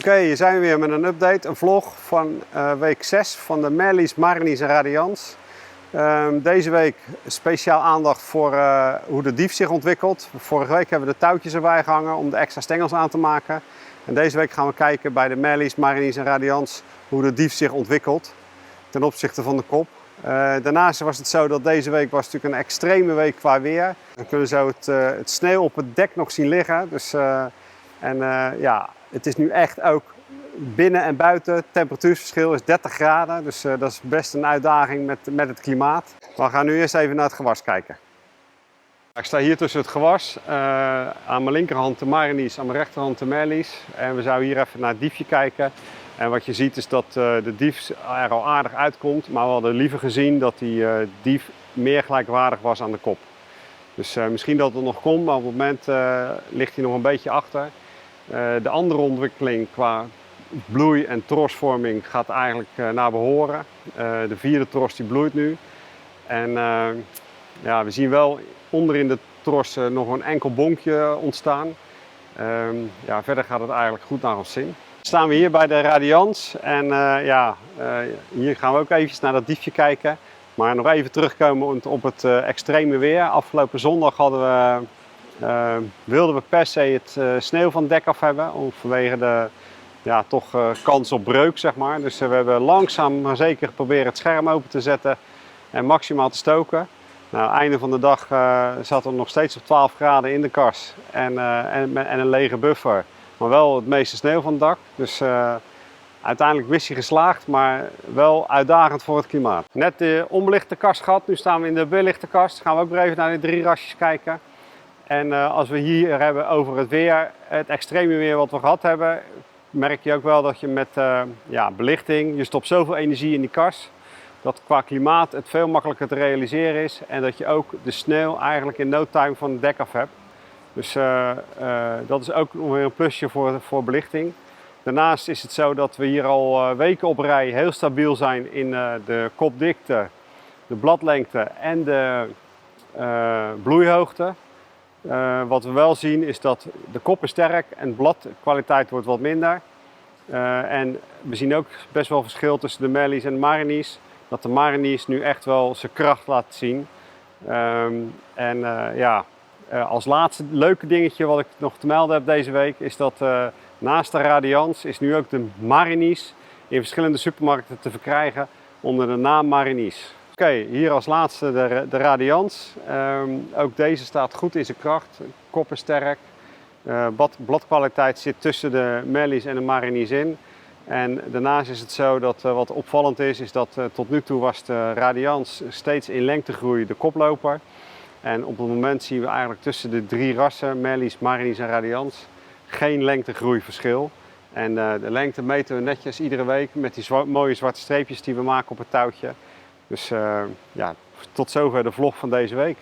Oké, hier zijn we weer met een update, een vlog van week 6 van de Merlies, Marinies en Radiants. Deze week speciaal aandacht voor hoe de dief zich ontwikkelt. Vorige week hebben we de touwtjes erbij gehangen om de extra stengels aan te maken. En deze week gaan we kijken bij de Merlies, Marinies en Radiants hoe de dief zich ontwikkelt ten opzichte van de kop. Daarnaast was het zo dat deze week was natuurlijk een extreme week qua weer. Dan kunnen we zo het sneeuw op het dek nog zien liggen. Dus, ja, het is nu echt ook binnen en buiten. Het temperatuurverschil is 30 graden, dus dat is best een uitdaging met het klimaat. Maar we gaan nu eerst even naar het gewas kijken. Ik sta hier tussen het gewas. Aan mijn linkerhand de Marinies, aan mijn rechterhand de Merlies. En we zouden hier even naar het diefje kijken. En wat je ziet is dat de dief er al aardig uitkomt. Maar we hadden liever gezien dat die dief meer gelijkwaardig was aan de kop. Dus misschien dat het nog komt, maar op het moment ligt hij nog een beetje achter. De andere ontwikkeling qua bloei en trosvorming gaat eigenlijk naar behoren. De vierde tros die bloeit nu. En ja, we zien wel onderin de tros nog een enkel bonkje ontstaan. Ja, verder gaat het eigenlijk goed naar ons zin. Staan we hier bij de Radiants en ja, hier gaan we ook eventjes naar dat diefje kijken. Maar nog even terugkomen op het extreme weer. Afgelopen zondag wilden we per se het sneeuw van het dek af hebben. Vanwege de ja, toch kans op breuk, zeg maar. Dus we hebben langzaam maar zeker proberen het scherm open te zetten en maximaal te stoken. Nou, einde van de dag zaten we nog steeds op 12 graden in de kas en een lege buffer. Maar wel het meeste sneeuw van het dak. Dus uiteindelijk missie geslaagd, maar wel uitdagend voor het klimaat. Net de onbelichte kast gehad, nu staan we in de belichte kast. Gaan we ook weer even naar de 3 rasjes kijken. En als we hier hebben over het weer, het extreme weer wat we gehad hebben, merk je ook wel dat je met ja, belichting, je stopt zoveel energie in die kast, dat qua klimaat het veel makkelijker te realiseren is. En dat je ook de sneeuw eigenlijk in no time van het dek af hebt. Dus dat is ook nog weer een plusje voor belichting. Daarnaast is het zo dat we hier al weken op rij heel stabiel zijn in de kopdikte, de bladlengte en de bloeihoogte. Wat we wel zien is dat de kop is sterk en de bladkwaliteit wordt wat minder. En we zien ook best wel verschil tussen de Merlies en de Marinies. Dat de Marinies nu echt wel zijn kracht laat zien. Ja, als laatste leuke dingetje wat ik nog te melden heb deze week is dat naast de Radiants is nu ook de Marinies in verschillende supermarkten te verkrijgen onder de naam Marinies. Oké, hier als laatste de Radiants. Ook deze staat goed in zijn kracht. Kop is sterk. Bladkwaliteit zit tussen de Merlies en de Marinies in. En daarnaast is het zo dat wat opvallend is dat tot nu toe was de Radiants steeds in lengtegroei de koploper. En op het moment zien we eigenlijk tussen de 3 rassen, Merlies, Marinies en Radiants, geen lengtegroeiverschil. En de lengte meten we netjes iedere week met die mooie zwarte streepjes die we maken op het touwtje. Dus ja, tot zover de vlog van deze week.